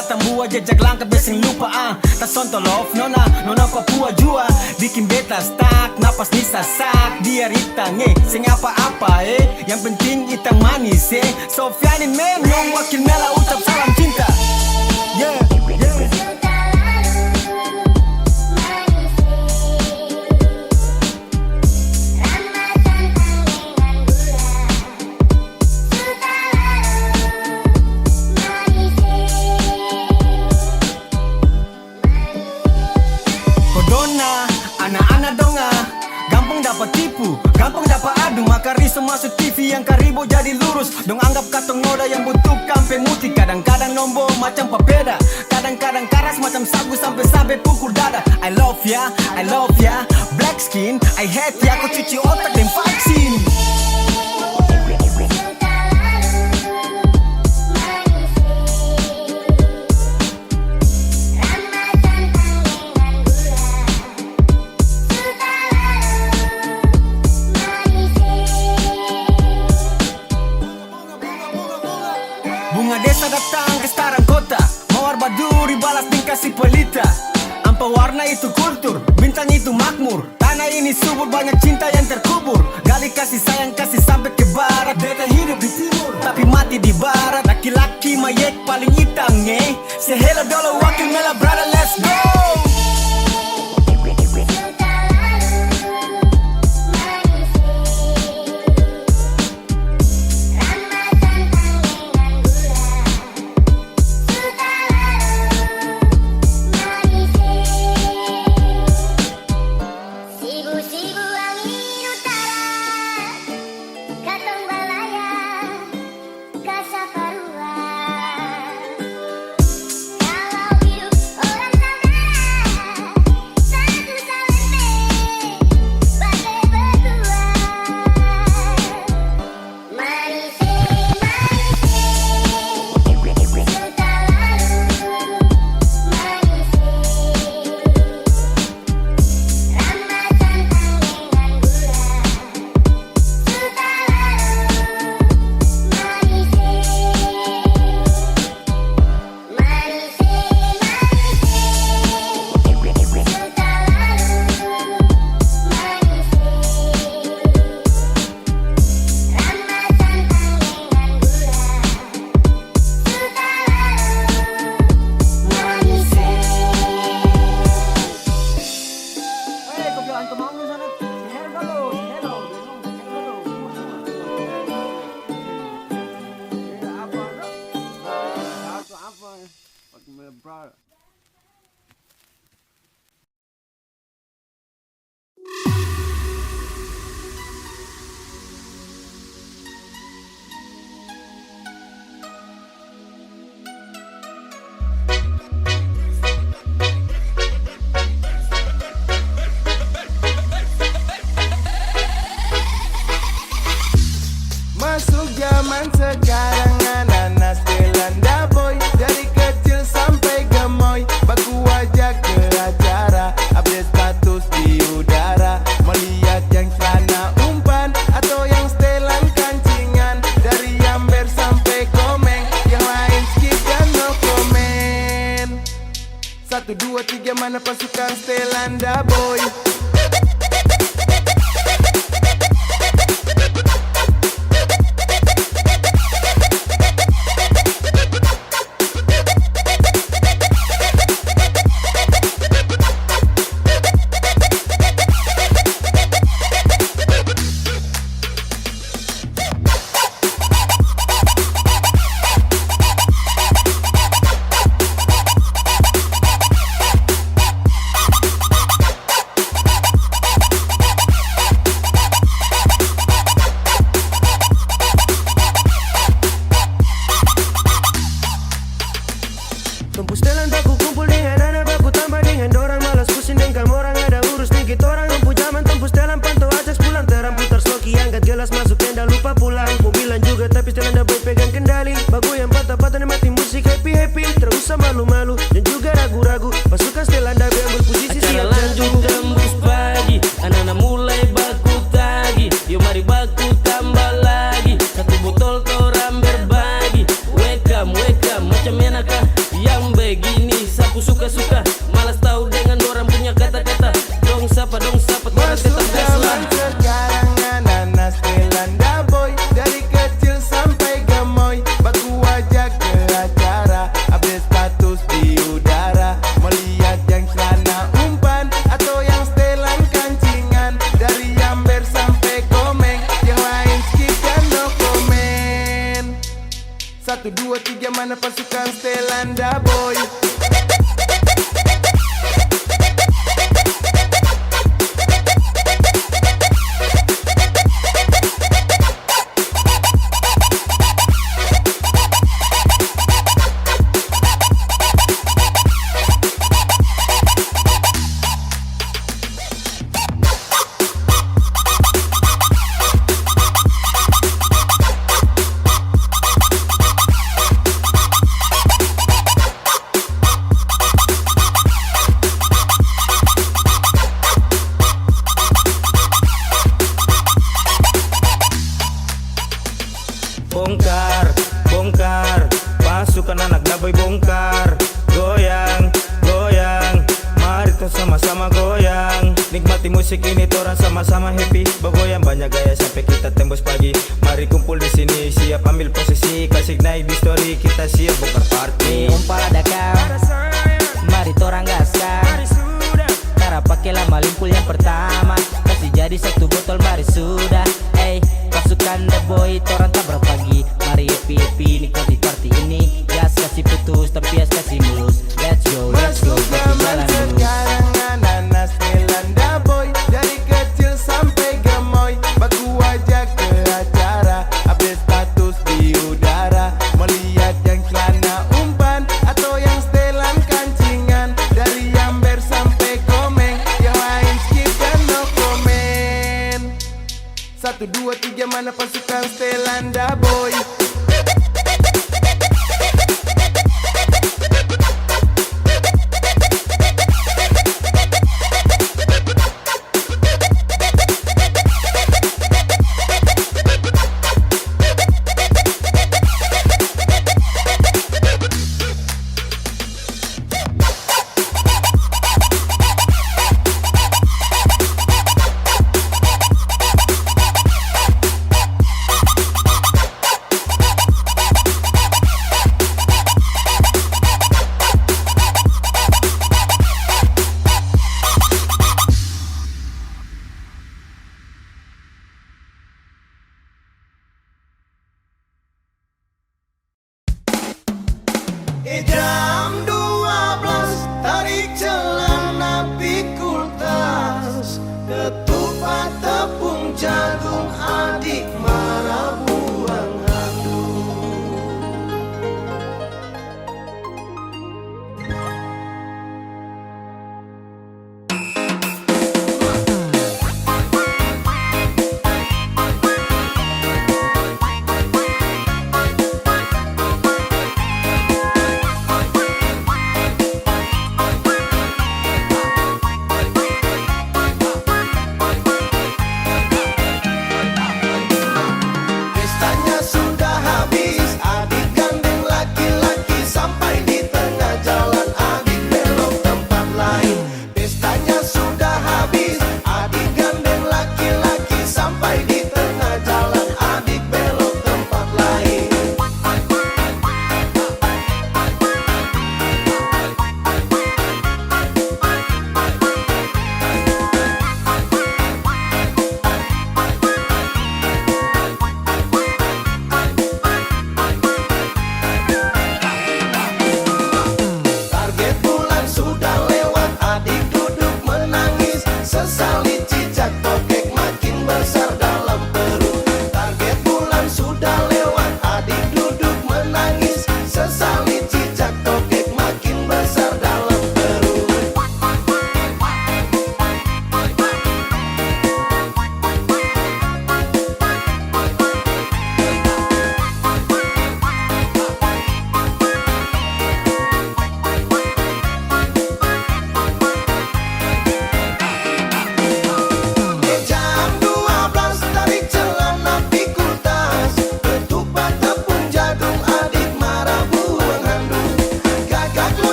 datang buat jejak langkah biasing lupa tak sonto love nona Papua jua bikin beta stuck napas ni sasak dia ritange sing apa-apa yang penting itang manis Sofianin men yung wakil mela ucap salam cinta yeah. Anak-anak donga gampang dapat tipu, gampang dapat adu. Maka riso masuk TV yang karibo jadi lurus. Dong anggap katong noda yang bentuk kampe muti. Kadang-kadang nombo macam papeda, kadang-kadang karas macam sagu sampai pukul dada. I love ya, black skin, I hate ya. Aku cuci otak dan vaksin. Bunga desa datang ke sekarang kota, mawar baduri balas tingkah si pelita. Ampa warna itu kultur, bintang itu makmur. Tanah ini subur banyak cinta yang terkubur. Gali kasih sayang kasih sampai ke barat. Beta hidup di timur tapi mati di barat. Laki-laki mayek paling hitam Say hello dolo wakil mela brother let's go. Masuk zaman sekarang anak-anak Stelanda boy. Dari kecil sampai gemoy, baku wajah ke acara, update status di udara. Melihat yang celana umpan atau yang setelan kancingan. Dari Amber sampai Komeng, yang lain skip dan no komen. 1, 2, 3 mana pasukan Stelanda boy. nikmati musik ini torang sama-sama happy. Bergoyang banyak gaya sampai kita tembus pagi. Mari kumpul di sini, siap ambil posisi, kasih naik di story, kita siap bongkar party. Umpal ada kau, mari torang gaskan. Cara pakai lama limpul yang pertama, kasih jadi satu botol mari sudah. Hey, pasukan The Boy, torang tak berpagi. Mari happy nikmati party ini. Gas kasih putus, tapi gas kasih mulus. Let's go, Masuk kopi zaman jalan dulu. sekarang anak-anak setelan Da Boy. Dari kecil sampai gemoy, baku aja ke acara, update status di udara. Melihat yang celana umpan atau yang setelan kancingan, dari Amber sampai Komeng, yang lain skip dan no komen. 1, 2, 3 mana pasukan setelan Da Boy?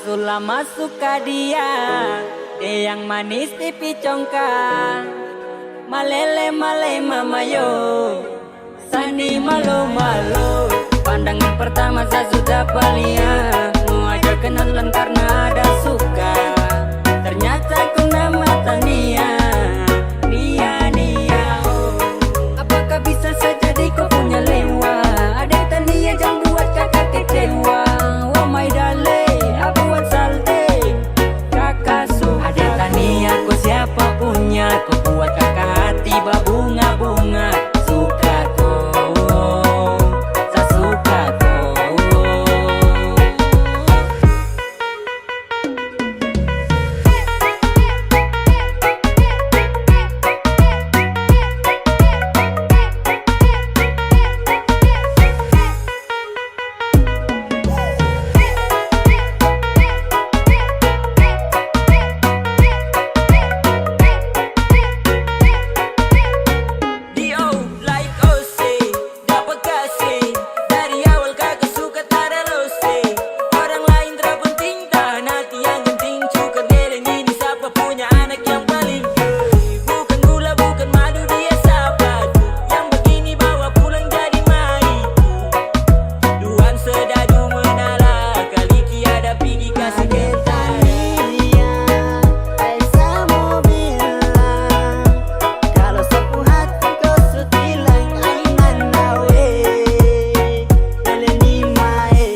Asu lama suka dia yang manis pipi congkak. Malele male mama yo, Sani malo malo. Pandangan pertama saya sudah palia, mau ajak kenalan karena ada suka. Ternyata ku nama Tania, Nia Nia. Oh. Apakah bisa saja kau punya lewa? Ada Tania jangan buat kakak kecewa. Oh my darling, aku buat salte kakak suka. Ada Tania ku siapa punya, ku buat kakak hati berbunga-bunga. Suka kau, saya suka kau. Dio like Ose, dapat kasih dari awal kakak suka tada lose. Orang lain terpenting dah nanti yang penting cukup dereng ini siapa punya anak yang paling bukan gula bukan madu dia sahabat yang begini bawa pulang jadi main. Duan sedadu menala kali tiada pergi kasih getar. Kalau sapu hati kau sutilang aingan nawe Eleni mae.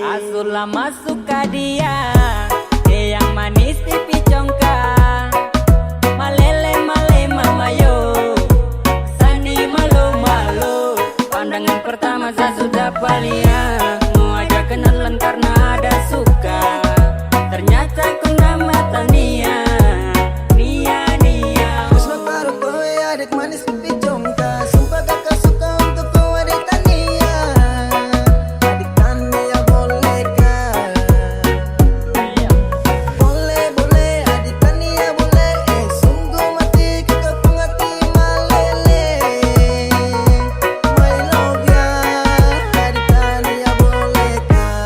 Asu lama suka dia yang manis pipi congkak. Malele male mama yo, Sani malo malo. Pandangan pertama saya sudah palia, mau ajak kenalan karena ada suka. Ternyata ku nama Tania, Nia Nia. Terus baru kau adik manis pipi congkak. Sumpah kakak suka untuk kau adik Tania. Adik Tania bolehkah? Boleh boleh adik Tania boleh. Sungguh mati kakak pun hati malele. My love ya adik Tania bolehkah?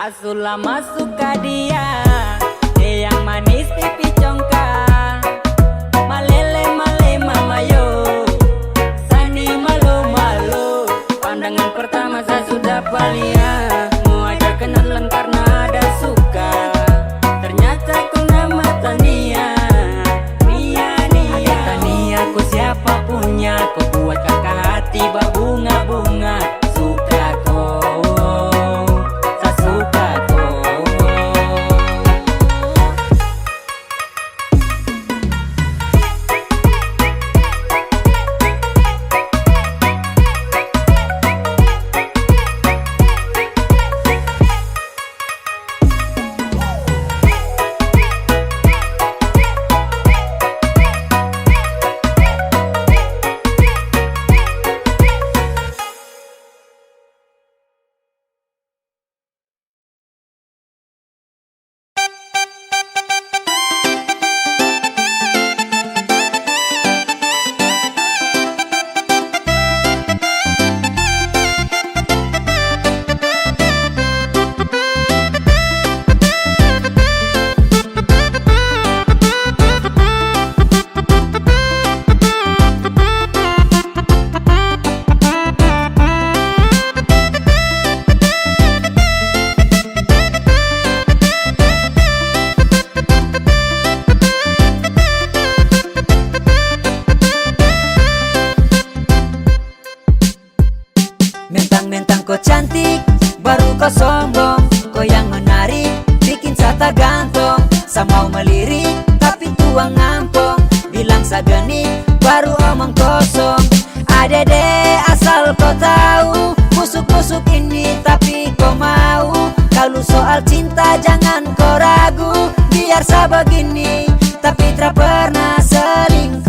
Asu lama suka dia yang manis pipi congkak. Malele male mama yo, Sani malo malo. Pandangan pertama saya sudah palia, mau ajak kenalan karena ada suka. Ternyata ku nama Tania, Nia Nia. Ada Tania ku siapa punya, ku buat kakak hati berbunga-bunga. Suka kau, saya suka kau. Mentang-mentang kau cantik, baru kau sombong. Kau yang menarik, bikin saya tergantung. Saya mau melirik, tapi tuang ngampong. Bilang saya geni, baru omong kosong. Adede asal kau tahu, busuk-busuk ini tapi kau mau. Kalau soal cinta jangan kau ragu. Biar saya begini, tapi tak pernah selingkuh.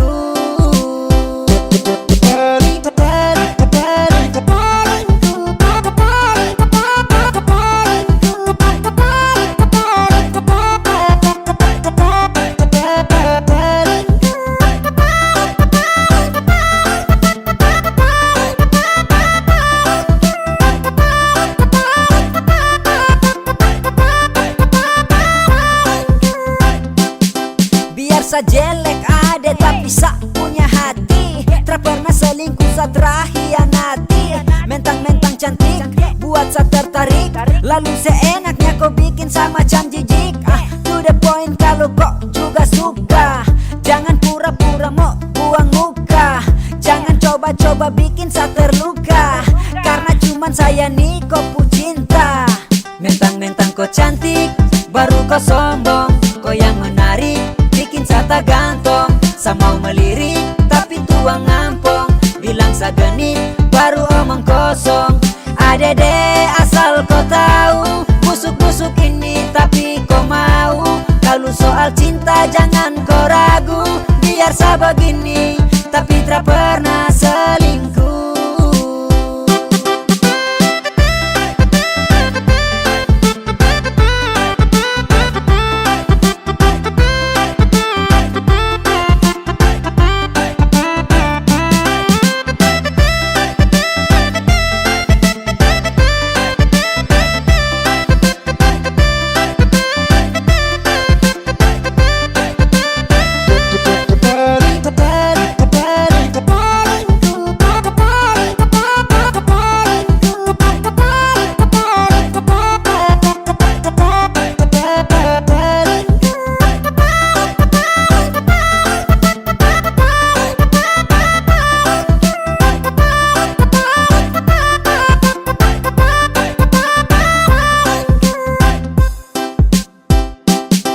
sa jelek ada tapi sa punya hati. Tra pernah selingkuh sa terhianati. Mentang-mentang cantik buat sa tertarik, lalu seenaknya kau bikin sama macam jijik. To the point kalau kau juga suka, jangan pura-pura mau buang muka. Jangan coba-coba bikin sa terluka, karena cuman saya nih kau pu cinta. Mentang-mentang kau cantik baru kau sombong, kau yang menarik bikin sa tak gantung. Sa mau melirik tapi tuang ngampong, bilang sa genit baru omong kosong. Adede asal kau tahu, busuk-busuk ini tapi kau mau. Kalau soal cinta jangan kau ragu, biar sa begini tapi tak pernah selingkuh.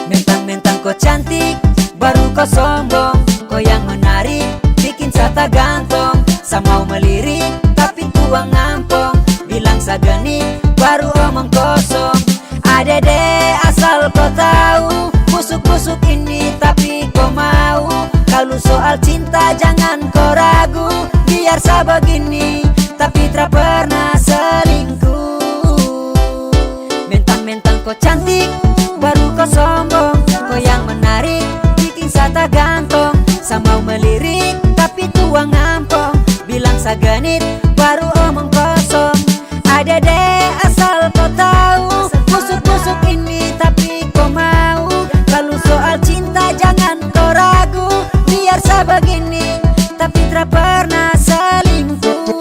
Mentang-mentang kau cantik baru kau sombong, kau yang menarik bikin sa tak gantung. Sa mau melirik tapi tuang ngampong, bilang sa genit baru omong kosong. Adede asal kau tahu, busuk-busuk ini tapi kau mau. Kalau soal cinta jangan kau ragu, biar sa begini tapi tak pernah selingkuh. Mentang-mentang kau cantik baru kau sombong, kau yang menarik bikin sa tak gantung. Sa mau melirik tapi tuang ngampong, bilang sa genit baru omong kosong. Adede asal kau tahu, busuk-busuk ini tapi kau mau. Kalau soal cinta jangan kau ragu, biar sa begini tapi tak pernah selingkuh.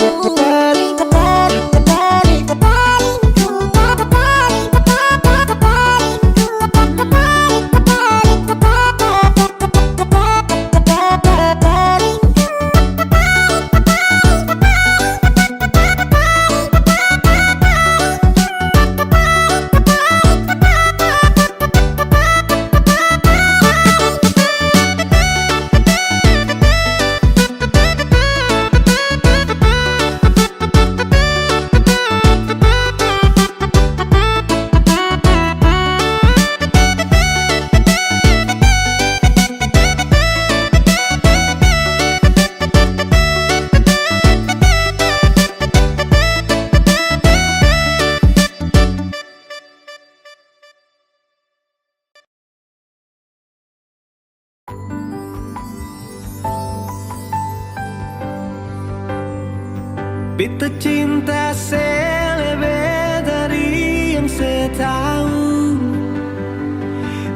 Beta cinta selebih dari yang saya tahu,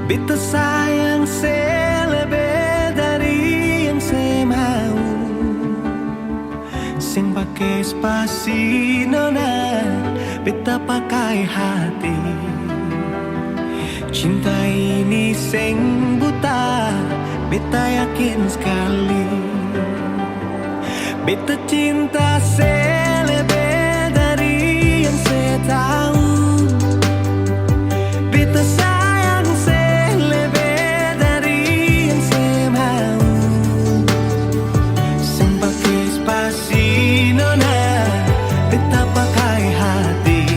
beta sayang selebih dari yang saya mau. Sing pakai spasi nona, beta pakai hati. Cinta ini sing buta, beta yakin sekali. Beta cinta selebih dari yang saya tahu, beta sayang selebih dari yang saya mau. Sing pakai spasi nona, beta pakai hati.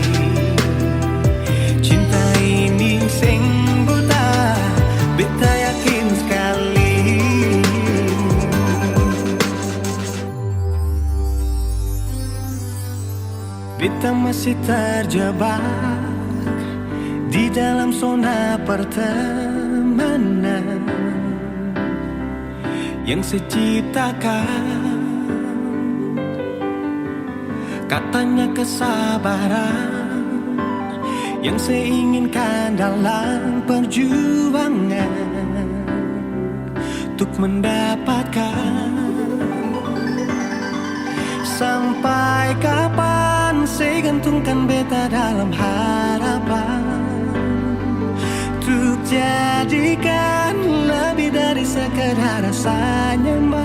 Cinta ini sing buta, beta yakin sekali. Beta masih terjebak di dalam zona pertemanan yang saya ciptakan. Katanya kesabaran yang saya inginkan dalam perjuangan. untuk mendapatkan. Sampai kapan saya gantungkan beta dalam harapan untuk jadikan lebih dari sekedar rasa nyaman.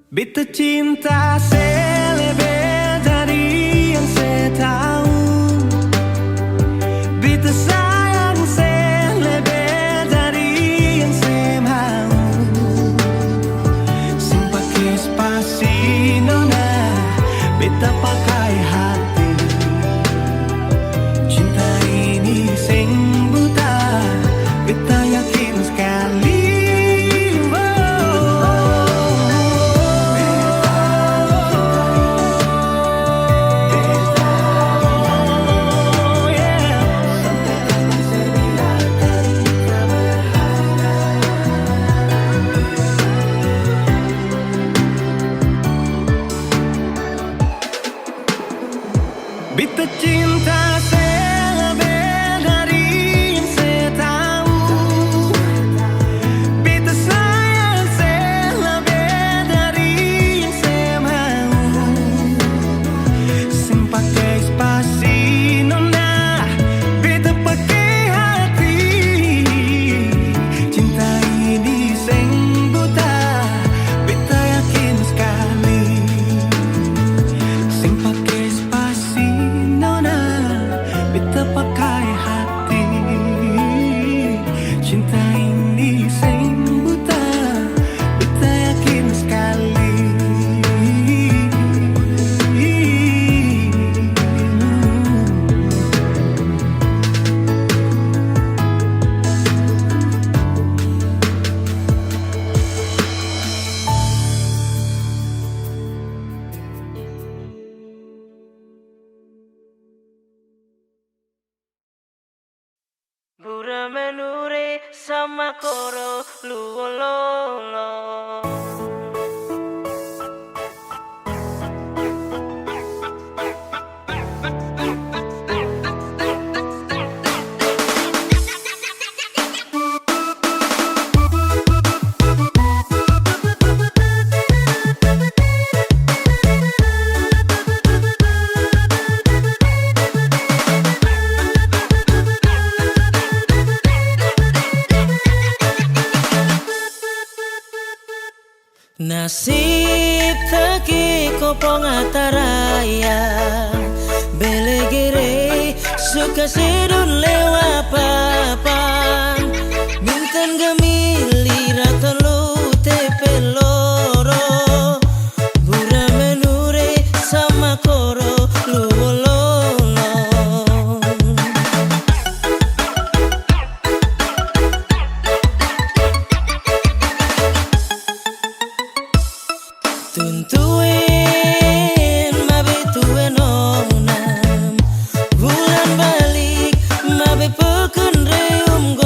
Beta cinta saya lebih dari yang saya tahu. Beta sayang saya lebih dari yang saya mau. Despacito nona, beta pakai hati. Cinta ini sing buta, beta yakin sekali. Beta cinta saya lebih dari yang saya tahu. Beta sayang saya lebih dari yang saya mau. Sing pakai spasi nona, beta pakai hati. Cinta ini sing buta, beta yakin sekali. Sing pakai spasi nona, beta pakai hati. Cinta ini sing buta, beta yakin sekali. Bura menure sama koro luololo. Nasib taki kopong ataraya belegere suka sedun lewa papan mintan gemili ratolu tepeloro bura menure sama koro luololo. Tuntuin mabe tuen onam bulan balik mabe peken reum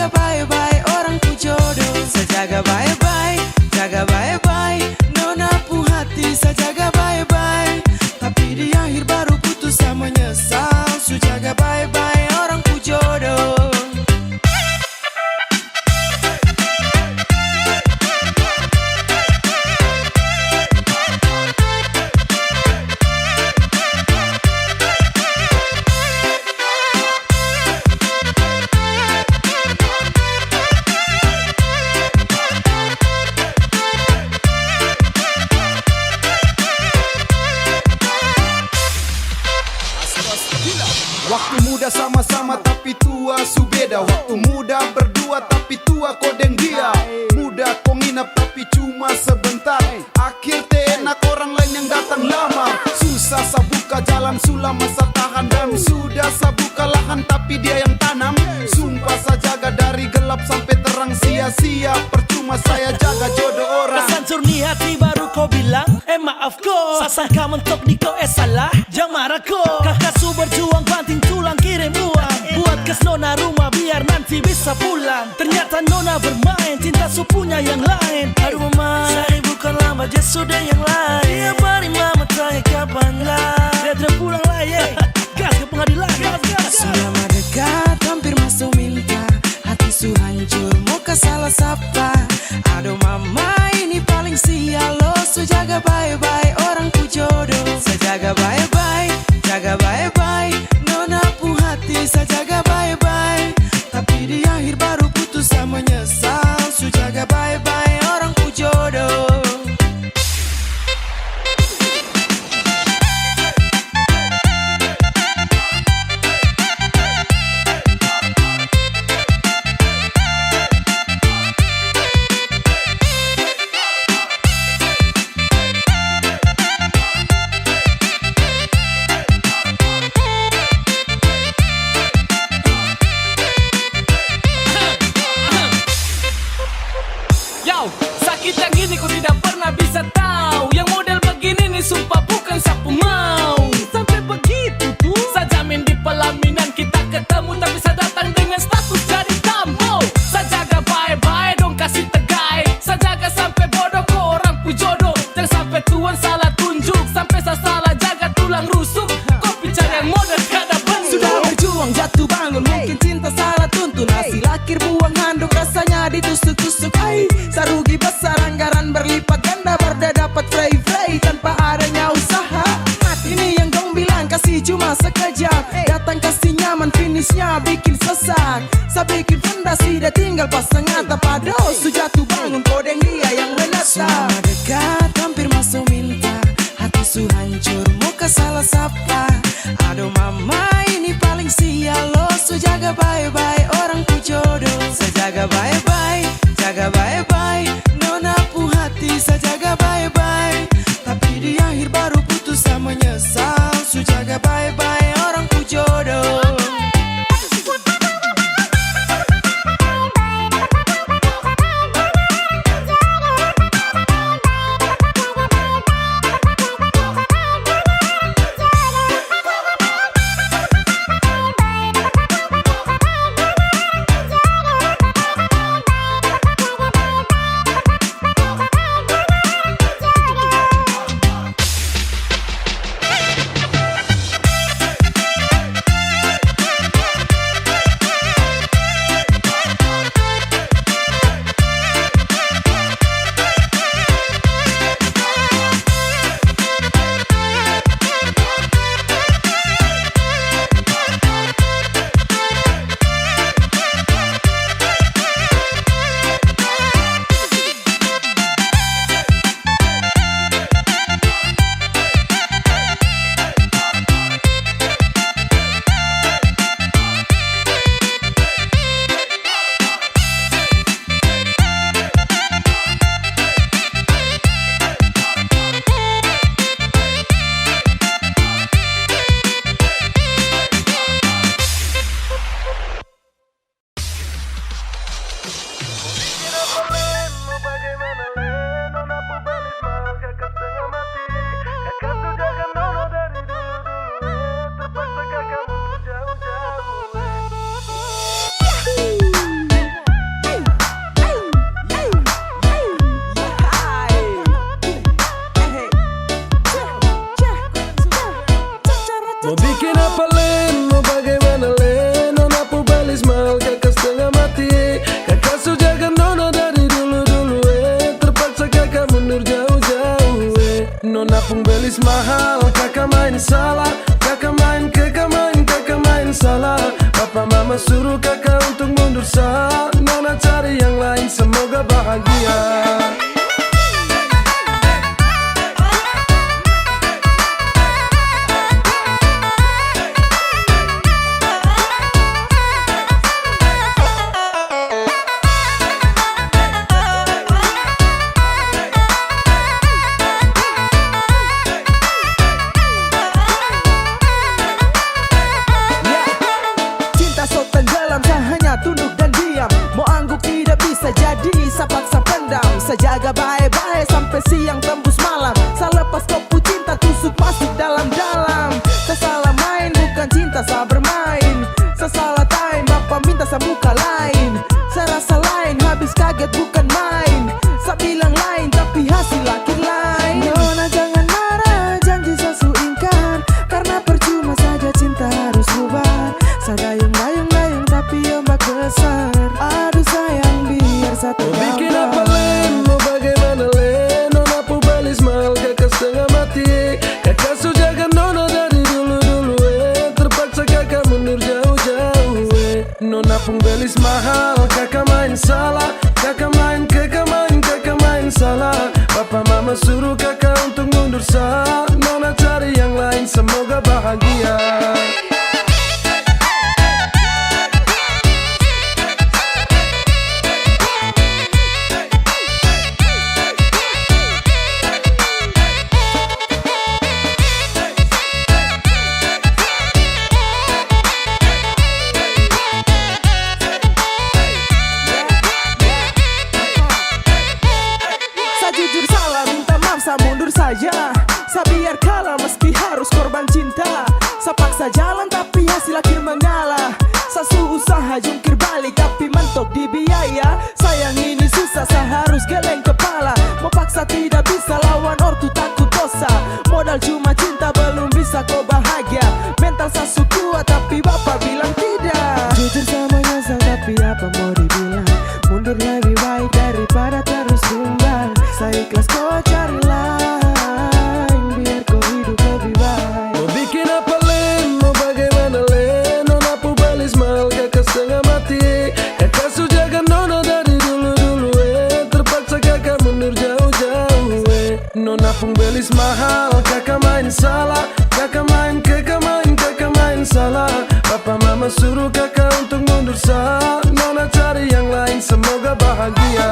sejaga bye-bye orang ku jodoh. Sejaga bye-bye, jaga bye-bye, nona pu hati sejaga bye-bye. Tapi di akhir baru putus sama menyesal. Sejaga bye-bye orang ku jodoh. Waktu muda sama-sama tapi tua subeda. Waktu muda berdua tapi tua kodeng dia. Muda kau nginap tapi cuma sebentar. Akhir enak orang lain yang datang lama. Susah sabuka jalan sulam masa tahan. Dan sudah sabuka lahan tapi dia yang tanam. Sumpah saya jaga dari gelap sampai terang. Sia-sia percuma saya jaga jodoh orang. Kesancur ni hati baru kau bilang maaf ko. Sasangka mentok di kau salah. Jangan marah ko. Kakak su berjuang banting tulang kirim uang. Buat kes nona rumah biar nanti bisa pulang. Ternyata nona bermain cinta su punya yang lain. Aduh mama, saya bukan lama dia sudah yang lain. Dia bari mama tanya kapan lah. Dia terpulang lah ye. Gas ke pengadilan. Gas. Sudah mendekat hampir masuk minta. Hati su hancur mau ke salah sapa. Aduh mama ini paling sial lo. Sejaga bye-bye orang ku jodoh. Sejaga bye-bye, jaga bye-bye, nona pu hati sejaga bye-bye. Tapi di akhir baru putus sama menyesal. Sejaga bye-bye orang ku jodoh. Yo, sakit yang gini ku tidak pernah bisa tahu. Yang model begini nih sumpah bukan sapu mau. Sampai begitu tuh saya jamin di pelaminan kita ketemu. Tapi saya datang dengan status jadi tamu. Saya jaga bye-bye dong kasih tegai. Saya jaga sampai bodoh ke orang pu jodoh. Jangan sampai tuan salah tunjuk. Sampai saya salah jaga tulang rusuk. Kau bicara yang model kada benar. Sudah berjuang jatuh bangun mungkin cinta salah tuntun. Hasil akhir buang handuk rasanya ditusuk-tusuk. Sarugi besar anggaran berlipat ganda. Berda dapat frey tanpa adanya usaha. Ini yang dong bilang kasih cuma sekejap. Datang kasih nyaman finishnya bikin sesak. Saya bikin fondasi dia tinggal pasang atap. Aduh su jatuh bangun kodeng dia yang menatap. Sudah dekat hampir masuk minta. Hati su hancur mau ke salah sapa. Aduh mama ini paling sial lo. Sejaga bye-bye orang ku jodoh. Sejaga bye-bye, jaga bye-bye, nona pu hati sejaga bye-bye. Tapi di akhir baru putus sama menyesal. Sejaga bye-bye orang ku jodoh. belis mahal, kakak main salah. Kakak main salah. Papa mama suruh kakak untuk mundur sah. Nona cari yang lain, semoga bahagia. Sejaga baik-baik sampai siang tembus malam. Selepas kopu cinta tusuk masuk dalam-dalam. Sesalah main bukan cinta, saya bermain. Sesalah time bapak minta saya muka lain. Saya rasa lain habis kaget bukan main. Saya bilang lain tapi hasil akhir lain. Nona jangan marah, janji saya su ingkar. Karena percuma saja cinta harus bubar. Saya dayung-dayung tapi ombak besar. Aduh sayang biar satu bikin apa len, mau bagaimana len? Nona pu belis mahal, kakak setengah mati. Kakak su jaga nona dari dulu-dulu terpaksa kakak mundur jauh-jauh Nona pun belis mahal, kakak main salah. Kakak main salah. Papa mama suruh kakak untuk mundur sah. Nona cari yang lain, semoga bahagia. Mundur saja, saya biar kalah meski harus korban cinta. Saya paksa jalan tapi hasil akhir mengalah. Saya usaha jungkir balik tapi mentok di biaya. Sayang ini susah, saya harus geleng kepala. Mau paksa tidak bisa, lawan ortu takut dosa. Modal cuma cinta belum bisa kau bahagia. Mental saya kuat tapi bapak bilang tidak. Jujur sama nyesal tapi apa mau dibilang. Mundur lebih baik daripada terus tumbang. Saya ikhlas kau cari lain, biar kau hidup lebih baik. Mau bikin apa len, mau bagaimana len? Nona pu belis mahal, kakak setengah mati. Kakak su jaga nona dari dulu-dulu terpaksa kakak mundur jauh-jauh Nona pun belis mahal, kakak main salah. Kakak main salah. Papa mama suruh kakak untuk mundur sah. Nona cari yang lain, semoga bahagia.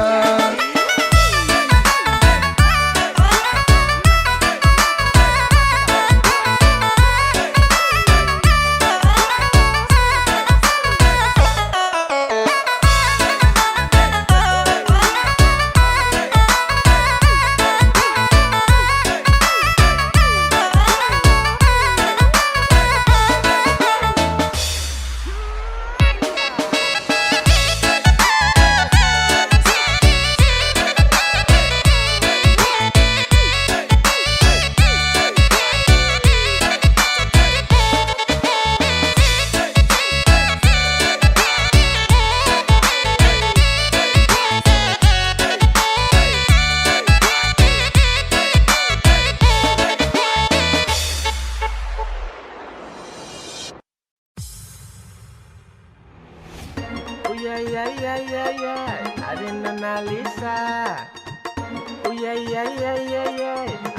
Ada Nona Lisa.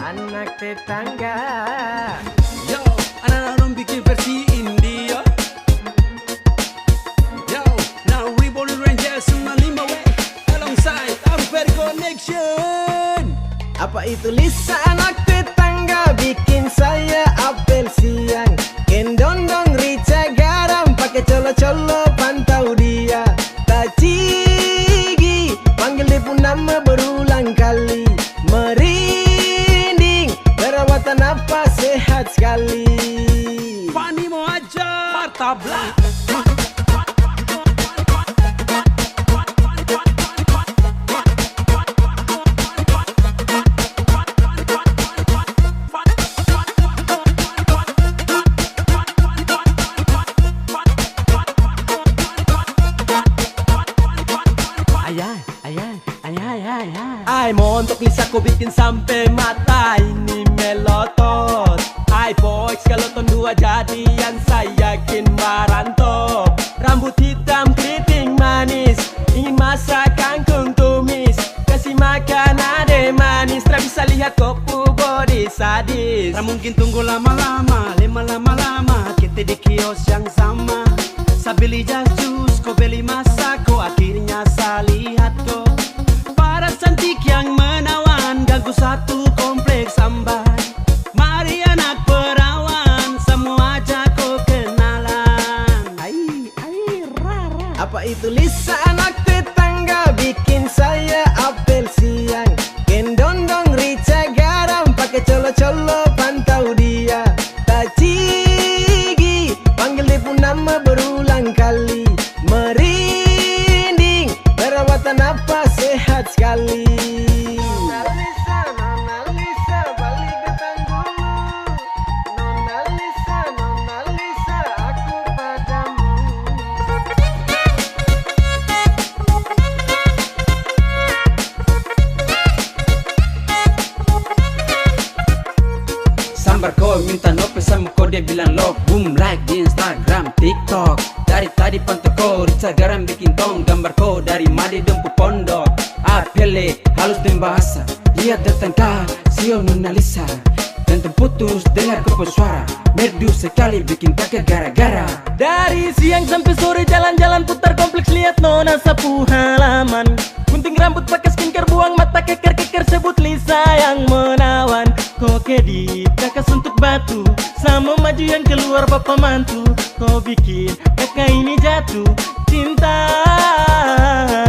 Anak tetangga. Yo, anak-anak orang bikin versi India. Yo, now we born Rangers 95 alongside Ampere Connection. Apa itu Lisa anak tetangga bikin saya apel siang. Kendondong rica garam pakai colo-colo pantau dia. Tacigi panggil dia pun nama berulang kali. Merinding perawatan apa sehat sekali. Fani mau ajar tabla. Ay montok Lisa ko bikin sampai mata ini melotot. Hai boys, kalau ton dua jadian saya yakin marantop. Rambut hitam keriting manis, ingin masak kangkung tumis, kasih makan ade manis, tak bisa lihat kopu body sadis. Tak mungkin tunggu lama-lama, lama-lama kita di kios yang sama. Saya beli jas jus, kau beli masak, kau akhirnya saya lihat kau. Para cantik yang menawan, ganggu satu kompleks amban. Mari anak perawan, semua ajak kau kenalan. Apa itu Lisa anak tetangga bikin saya apel siang. Gendong-dong rica garam pakai colo-colo pantau dia. Tacigi panggil dia pun nama berulang kali. Merinding perawatan apa sehat sekali. Nona Lisa balik datang dulu. Nona Lisa aku padamu. Sambar kau minta nope sama kau dia bilang love. Boom like di Instagram, TikTok. Dari tadi pantau kau rica garam bikin tong. Gambar kau dari Madi Dempu Pondok. Apele halus dan bahasa, lihat datang Sio Nona Lisa. Dan terputus dengar kau suara, merdu sekali bikin kakek gara-gara. Dari siang sampai sore jalan-jalan putar kompleks, lihat nona sapu halaman. Gunting rambut pakai skincare, buang mata keker-keker, sebut Lisa yang menawan. Kau kedip kakak suntuk batu, sama maju yang keluar bapak mantu. Kau bikin kakak ini jatuh cinta.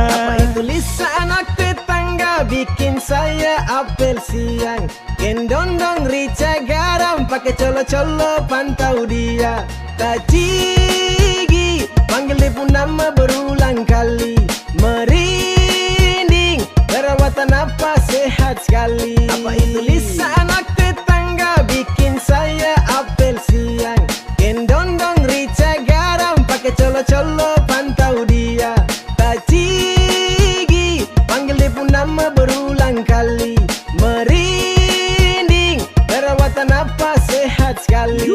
Apa itu Lisa anak tetangga bikin saya apel siang. Gendong-dong rica garam pakai colo-colo pantau dia. Tacigi panggil dia pun nama berulang kali. Merinding perawatan apa sehat sekali. Apa itu Lisa anak tetangga bikin saya apel siang. Gendong-dong rica garam pakai colo-colo pantau dia. Tacigi panggil dia pun nama berulang kali. Merinding perawatan apa sehat sekali.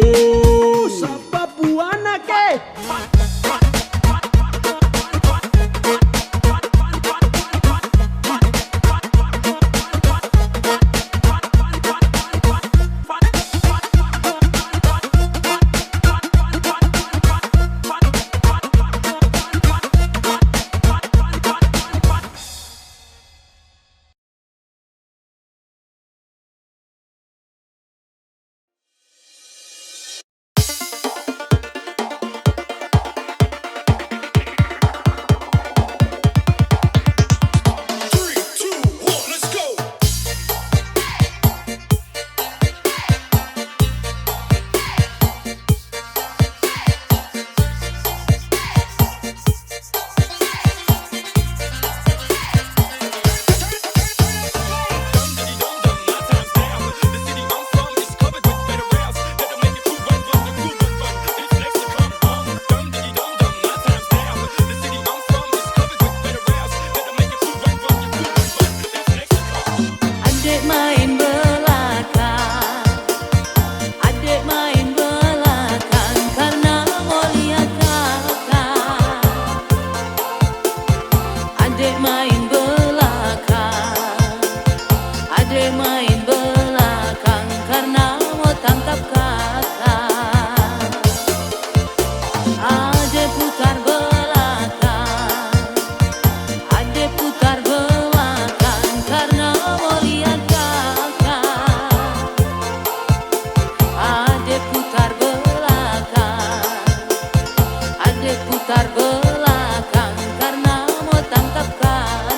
Sapa buana ke? putar belakang karena mau tangkap kakak.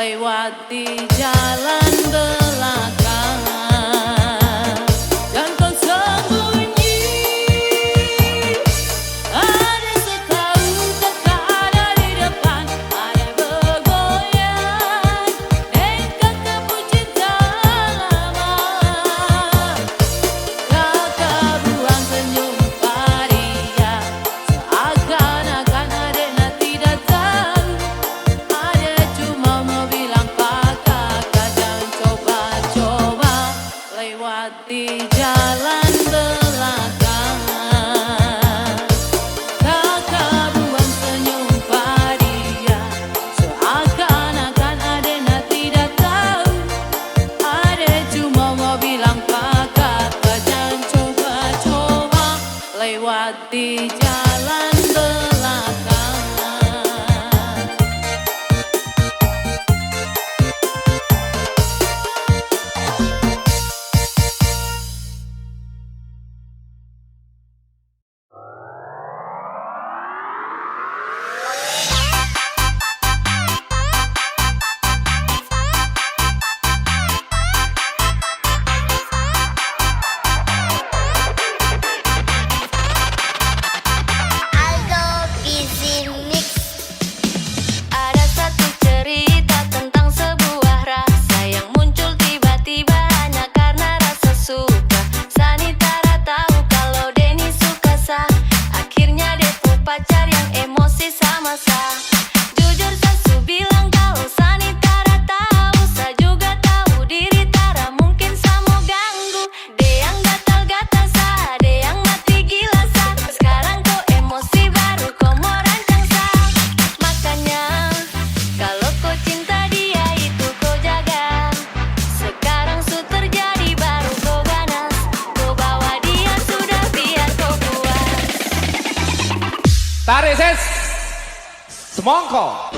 lewat di jalan belakang. Dan kau sembunyi, ada setahun tak ada di depan, ada bergoyang dekat kepu cinta lama. Kakak buang senyum paria, seakan-akan adanya tidak tahu. Ada cuma mau bilang pak kakak jangan coba-coba lewat di jalan belakang. Kakak buang senyum paria, seakan-akan adanya tidak tahu. Ada cuma mau bilang pak kakak jangan coba-coba lewat di jalan belakang. Aldo Busy Mix. Ada satu cerita tentang sebuah rasa yang muncul tiba-tiba hanya karena rasa suka. Sanitara tahu kalau Denny suka Sa. Akhirnya dia tuh pacar yang emosi sama Sa. Jujur Sasu bilang kalau Sanitara tahu, Sa juga tahu diri Tara mungkin Sa mau ganggu. Dia yang gatal-gatal Sa, dia yang mati gila Sa. Sekarang kau emosi baru kau mau rancang Sa. Makanya kalau kau cinta dia itu kau jaga. Sekarang su terjadi baru kau ganas. Kau bawa dia sudah biar kau puas. Tarik ses, semongko.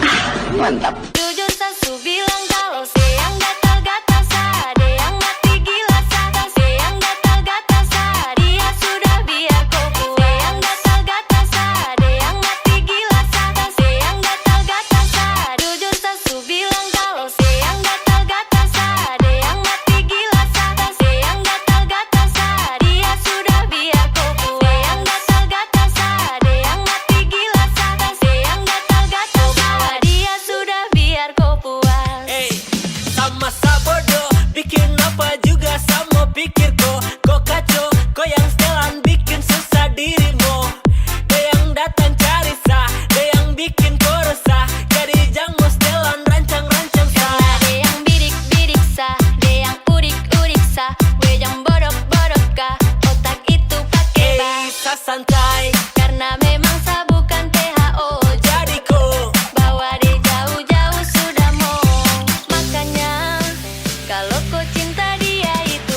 Jujur Sasu bilang kalau si yang gatal-gatal Sa, dia yang mati gila Sa. Si yang gatal-gatal Sa, dia sudah biar kau puas. Si yang gatal-gatal Sa, dia yang mati gila Sa. Si yang gatal-gatal Sa, jujur Sasu bilang kalau si yang gatal-gatal Sa, dia yang mati gila Sa. Si yang gatal-gatal Sa, dia sudah biar kau puas. Si yang gatal-gatal Sa, dia yang mati gila Sa. Si yang gatal-gatal bawa dia sudah biar kau puas. Hey, sama-sama bodoh, bikin apa juga sama pikir kok. Kok kacau, kok yang setelan bikin susah dirimu. Dia yang datang cari Sa, dia yang bikin kau resah. Jadi jangan setelan rancang-rancang Sa. Karena dia yang bidik-bidik Sa, dia yang udik-udik Sa. We yang bodok-bodok kah, otak itu pakai Hey, Sa santai, karena memang Sa bukan THO. jadi kok Bawa dia jauh-jauh sudah mau. Makanya kalau kau cinta dia itu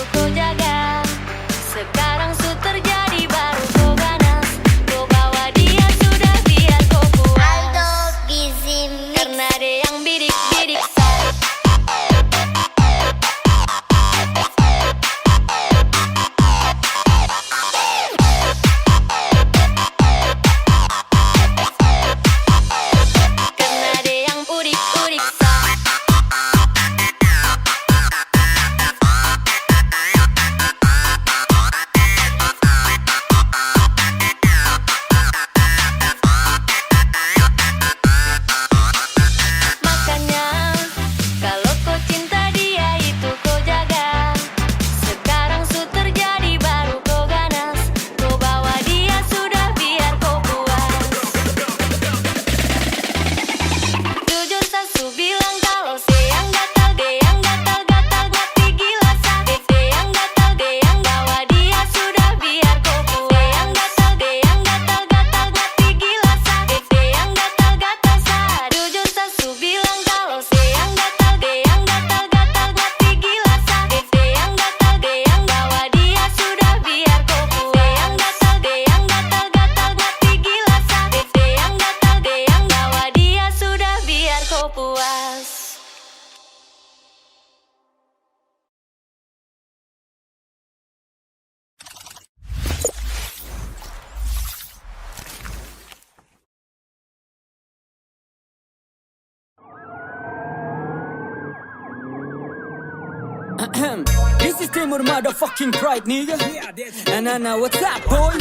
This is Timur motherfucking pride, nigga. Anana, what's up, boy?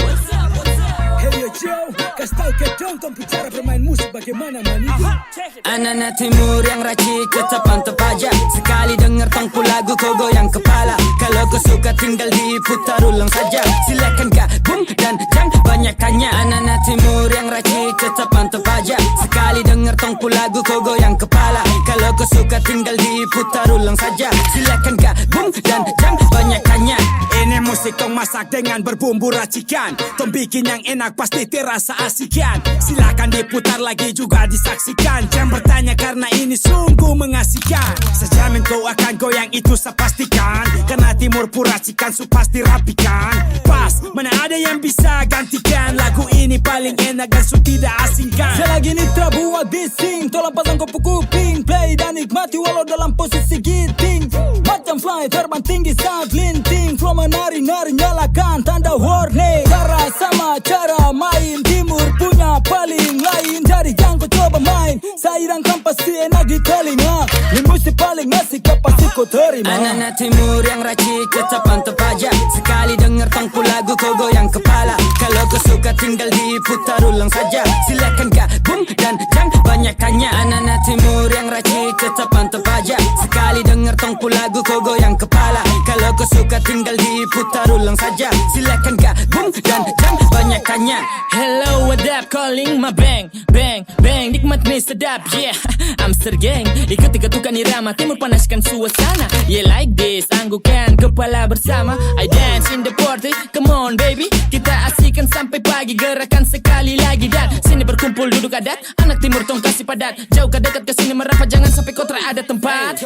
Hey yo Joe, kasih tau ke dong tong bicara bermain musik bagaimana maniga. Anak-anak timur yang racik tetap mantap aja. Sekali denger tongku lagu kau goyang kepala. Kalau kau suka tinggal diputar ulang saja. Silakan gabung dan jangan banyak tanya. Anak-anak timur yang racik tetap mantap aja. Sekali denger tongku lagu kau goyang kepala. Kalau kau suka tinggal diputar ulang saja. Silakan gabung dan jangan banyak tanya. Ini musik tong masak dengan berbumbu racikan. Tong bikin yang enak pasti terasa asikan. Silakan diputar lagi juga disaksikan. Jangan bertanya karena ini sungguh mengasihkan. Sejamin kau akan goyang itu saya pastikan. Karena timur puracikan su pasti rapikan. Pas, mana ada yang bisa gantikan. Lagu ini paling enak dan su tidak asingkan. Selagi nitra buat bising, tolong pasang kopu kuping. Play dan nikmati walau dalam posisi giting. Macam fly terbang tinggi saat linting. Flow menari-nari nyalakan tanda warning. Cara sama cara main, timur punya paling lain. Jadi jangan kau coba main, sairang kan pasti enak di telinga. Ini musik paling asik pasti kau terima. Anak-anak timur yang racik tetap mantap aja. Sekali denger tongku lagu kau goyang kepala. Kalau kau suka tinggal diputar ulang saja. Silakan gabung dan jangan banyak tanya. Anak-anak timur yang racik tetap mantap aja. Sekali denger tongku lagu kau goyang kepala. Kalau kau suka tinggal diputar ulang saja. Silakan gabung dan jangan banyak tanya. Hello, what up? Calling my bang, bang, bang. Nikmat nih sedap, yeah. Amster gang, ikut-ikutukan irama. Timur panaskan suasana, yeah like this. Anggukan kepala bersama. I dance in the party, come on baby. Kita asikan sampai pagi, gerakan sekali lagi. Dan sini berkumpul duduk adat. Anak timur tong kasih padat. Jauh ke dekat ke sini merapat, jangan sampai kau tak ada tempat.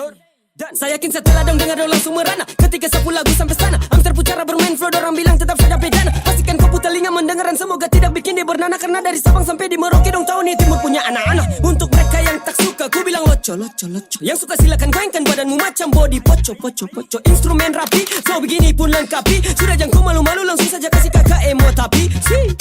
Dan saya yakin setelah dong dengar dong langsung merana. Ketika sapu lagu sampai sana, Amster pucara bermain flow, dorang bilang tetap saja bedana. Pastikan kau putar telinga mendengaran, semoga tidak bikin dia bernana. Karena dari Sabang sampai di Merauke dong tahu nih timur punya anak-anak. Untuk mereka yang tak suka, ku bilang loco, loco, loco. Yang suka silakan goyangkan badanmu macam body poco, poco, poco. Instrumen rapi, flow begini pun lengkapi. Sudah jangan kau malu-malu, langsung saja kasih kakak emo tapi si.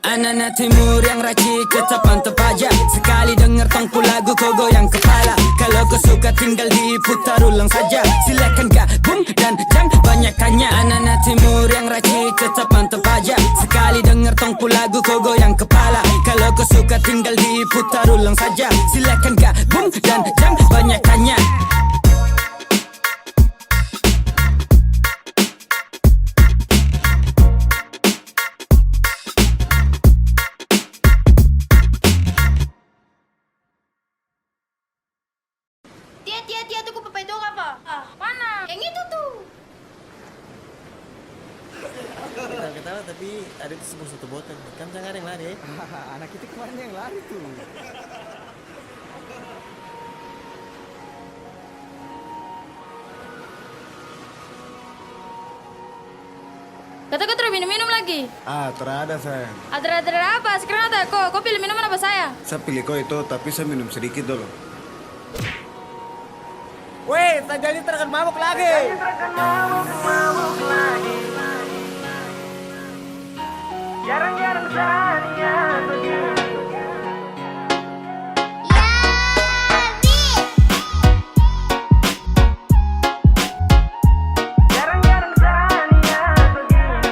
Anak-anak timur yang racik tetap mantap aja. Sekali denger tongku lagu kau goyang kepala. Kalau kau suka tinggal diputar ulang saja. Silakan gabung dan jangan banyak tanya. Anak-anak timur yang racik tetap mantap aja. Sekali denger tongku lagu kau goyang kepala. Kalau kau suka tinggal diputar ulang saja. Silakan gabung dan jangan banyak tanya. Tia, tuh papai dong apa? Mana? Yang itu tuh. Ketawa tapi ada itu sebuah satu botol. Kan jangan ada yang lari. Anak itu kemarin yang lari tuh. Kata kau terus minum-minum lagi? Terada sayang. Ada apa? Sekarang ada kau pilih minuman apa saya? Saya pilih kau itu, tapi saya minum sedikit dulu. Weh, tak jadi terkan mabuk lagi. Jarang-jarang saya begini. Jarang-jarang saya begini.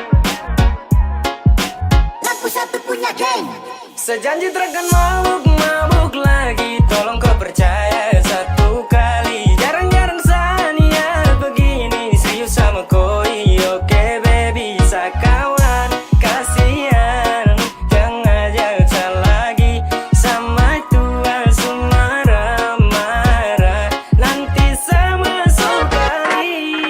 Lampu satu punya geng. Sejanji terkan mabuk lagi. Tolong kau percaya satu kali. Jarang-jarang Sania begini. Serius sama koi. Oke baby, sakawan. Kasihan, jangan ajak saya lagi. Sama tua marah-marah. Nanti sama sekali.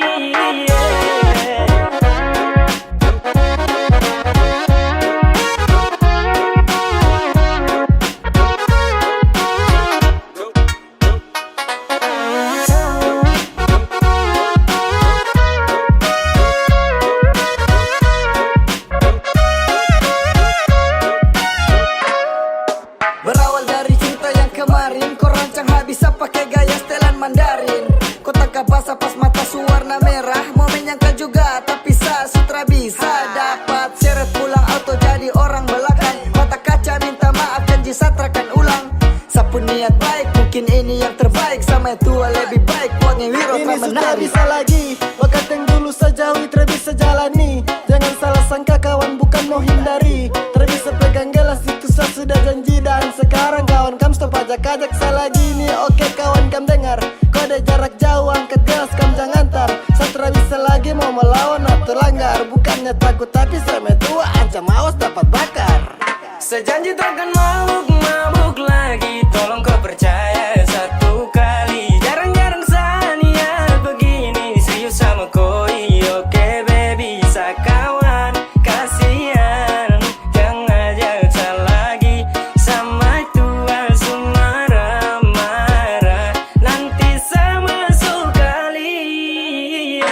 Berawal dari cinta yang kemarin, kau rancang habis pakai gaya setelan Mandarin. Kau tangkap basah pas mata suwarna merah. Mau menyangka juga tapi sutra bisa dapat seret pulang auto jadi orang belakang. Mata kaca minta maaf janji satrakan ulang. Sapu niat baik mungkin ini yang terbaik. Sama tua lebih baik, wangi wiro Ini sudah menari. bisa lagi, bakat yang dulu sejauhi bisa jalani. Jangan salah sangka kawan, bukan mau hindari. Bisa pegang gelas itu saya sudah janji. Dan sekarang kawan kam stop ajak-ajak saya lagi nih. Oke kawan kam dengar, kode jarak jauh angkat gelas kam jangan tar. Saya bisa lagi mau melawan atau langgar. Bukannya takut tapi saya tua ancam awas dapat bakar. Sejanji takkan mabuk lagi. Tolong kau percaya satu kali. Jarang-jarang sania begini. Serius sama koi. Oke baby sakawan. Kasihan jangan ajak saya lagi. Sama tua marah-marah. Nanti saya masuk kali.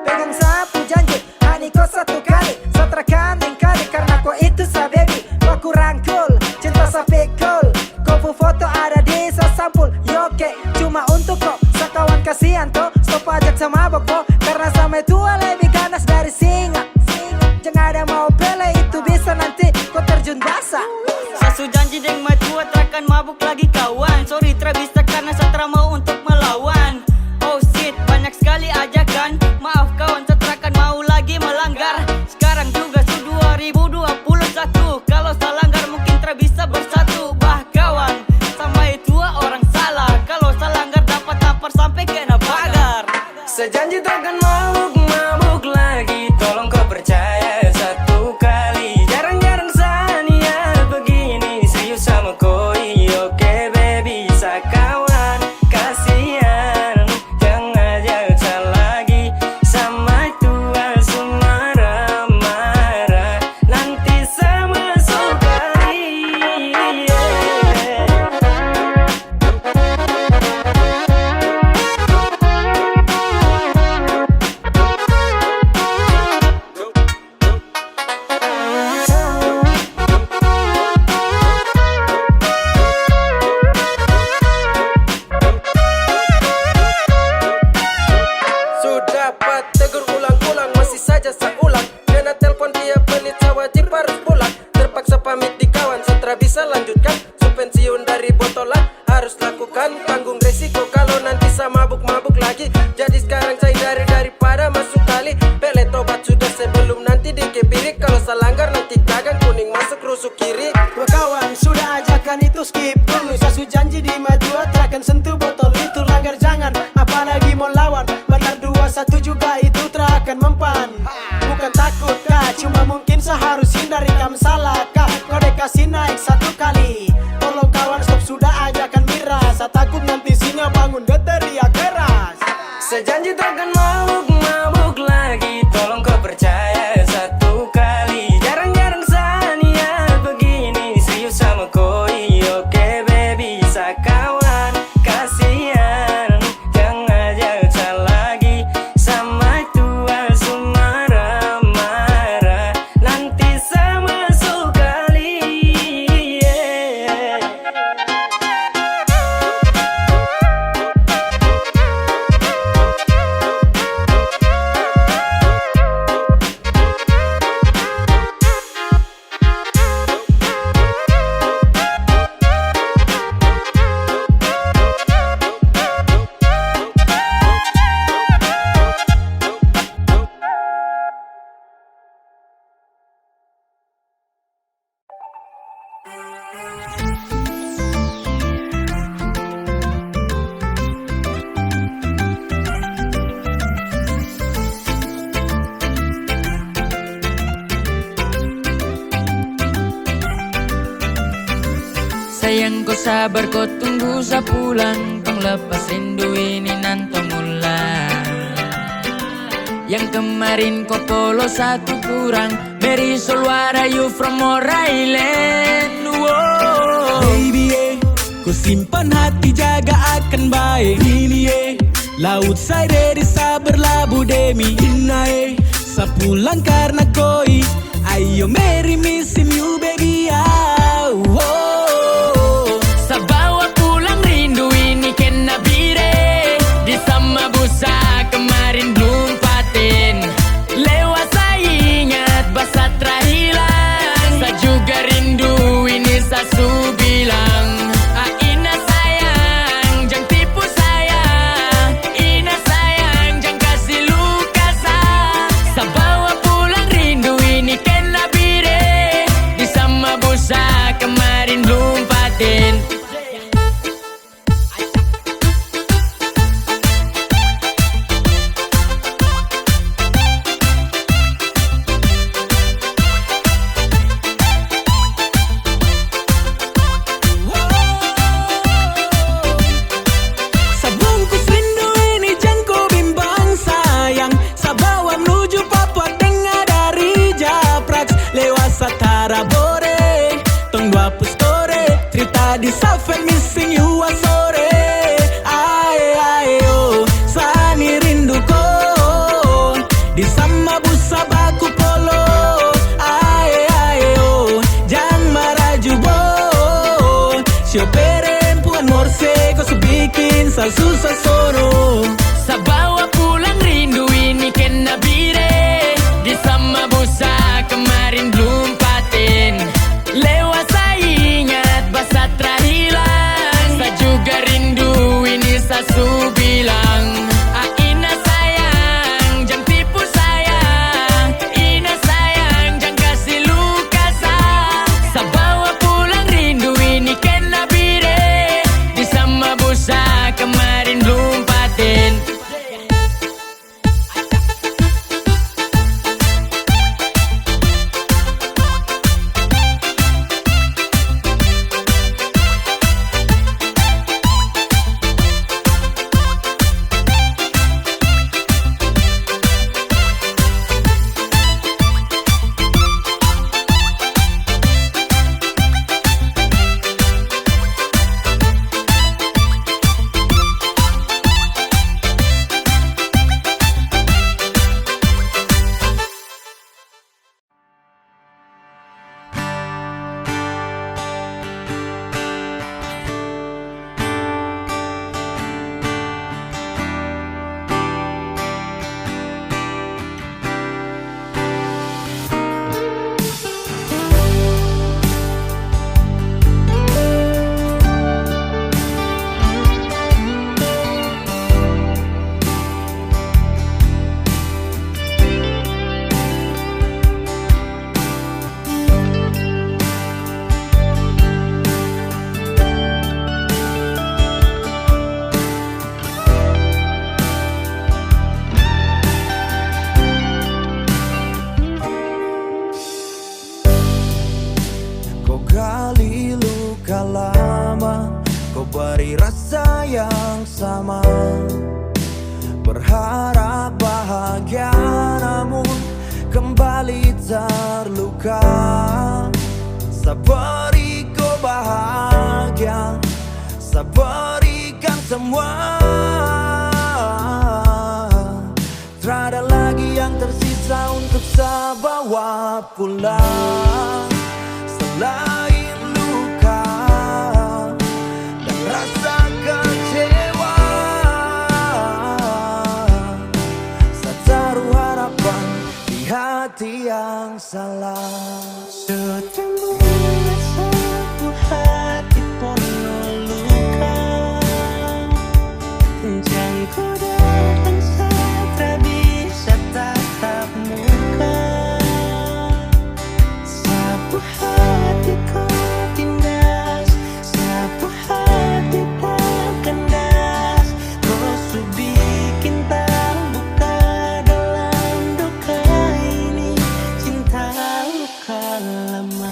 Pegang sapu janji, hani kau satu kali. Satrakan ingkari karena kau itu sa baby. Kau rangkul, cinta sa pikul. Kau pu foto ada di sa sampul. Yoke, cuma untuk kau. Sakawan kasihan toh, stop ajak sama boko. Karena sama tua lebih ganas dari singa. Jangan ada mau pele itu bisa nanti kau terjun basah. Sasu janji deng matua terakan mabuk lagi kawan. Sorry bisa karena satra mau untuk melawan. Oh shit banyak sekali ajakan. Maaf kawan terakan mau lagi melanggar. Sekarang juga su 2021. Kalau salah langgar mungkin bisa bersatu. Bah kawan sama tua orang salah. Kalau salah langgar dapat tampar sampai kena pagar. Sejanji takkan mabuk lagi. Tolong kau percaya satu kali. Jarang-jarang sania begini. Serius sama koi. Oke baby sakawan. Kasihan jangan ajak saya lagi. Sama tua marah-marah. Nanti saya masuk kali. Sudah dapat tegur ulang-ulang, masih saja saya ulang. Kena telepon dia penit, saya wajib harus pulang. Terpaksa pamit di kawan, setelah bisa lanjutkan. Su pensiun dari botolan, harus lakukan. Tanggung resiko kalau nanti saya mabuk-mabuk lagi. Jadi sekarang saya hindari daripada masuk kali. Pele tobat sudah sebelum nanti dikebiri. Kalau saya langgar nanti gagang kuning masuk rusuk kiri. Dua kawan sudah ajakan itu skip dulu. Saya su janji di maju terakan sentuh botol itu langgar jangan. Apalagi mau lawan. Benar 21 juga itu terakan mempan. Bukan takut kah, cuma mungkin seharus hindari kam salah kah. Kode kasih naik satu kali. Tolong kawan stop sudah ajakan miras. Saya takut nanti singa bangun dia teriak keras. Sejanji takkan mabuk lagi. Tolong kau percaya satu kali. Jarang-jarang sania begini. Serius sama koi. Oke baby sakawan. Kasihan jangan ajak saya lagi. Sama tua marah-marah. Nanti saya masuk kali. Sayang kau sabar kau tunggu sa pulang. Penglepas rindu ini nanto mulai. Yang kemarin kau polo satu kurang. Mary Solwara you from More Island. Wow. Baby ku simpan hati jaga akan baik. Ini laut saya dari sabar labu demi. Inai Sepulang karena koi, ayo marry me, sim you baby ah. Oh. Sabawa pulang rindu ini kena bire. Di sama busa kemarin belum paten. Lewat saya ingat basa terhilang. Saya juga rindu ini sasu bilang. Ina sayang, jangan tipu saya. Ina sayang, jangan kasih luka saya. Sabawa pulang rindu ini kena bire. Di sama busa kemarin belum paten. Sebungkus rindu ini jangan kau bimbang sayang. Sabawa menuju Papua dengar dari Japraks. Lewat Satara Bore, tong dua pustore. Cerita di Safen missing you sore. Ae ae oh, sani rindu ko. Di sama busa baku polo. Ae ae oh, jangan marah jubo. Siopere puan morse, kau bikin susah sono. Sabawa pulang rindu ini kena bire. Di sama busa kemarin belum paten. Lewat saya ingat basa terhilang. Saya juga rindu ini sasu bilang. Ina sayang, jangan tipu saya. Ina sayang, jangan kasih luka saya. Sabawa pulang rindu ini kena bire. Di sama busa kemarin belum paten. Kau gali luka lama, kau beri rasa yang sama. Berharap bahagia namun kembali terluka. Sabari kau bahagia, sabarikan semua. Tiada lagi yang tersisa untuk saya bawa pulang. Selain luka dan rasa kecewa, saya taruh harapan di hati yang salah. Setiap satu hati penuh luka. Jangan kau datang saat bisa tatap muka. Sapu hati kau tindas, sapu hati tak kandas. Kau su bikin tak buka dalam duka ini. Cinta luka lama.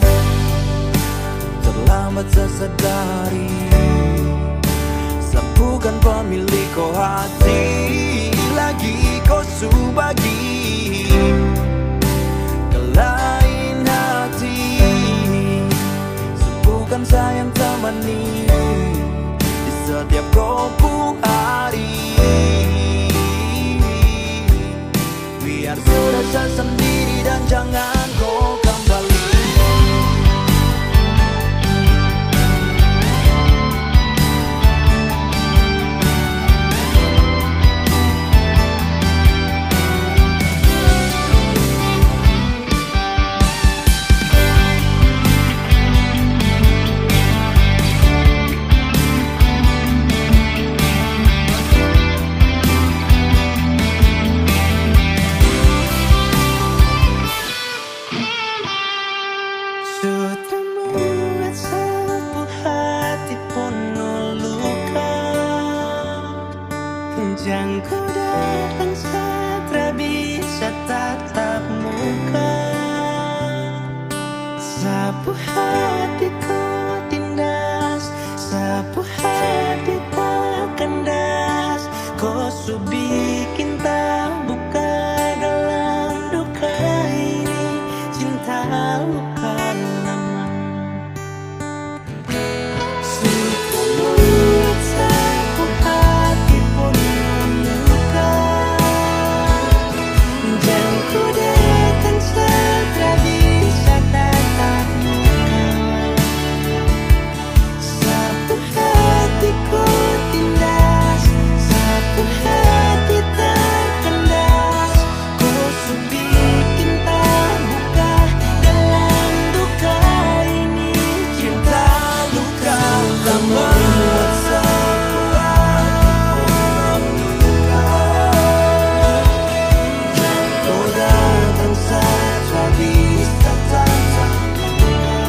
Sapu hatiku tindas, sapu hati tak kandas. Kau su bikin tak buka dalam duka ini, cinta luka lama. Sepenuh sapu hati pun membuka, dan ku datang setelah bisa tatap muka. Sapu hatiku tindas, sapu hati terkandas. Kau su bikin tak buka dalam duka ini, cinta luka lama. Sapu hatiku membuka, dan kau datang saja bisa tatap muka.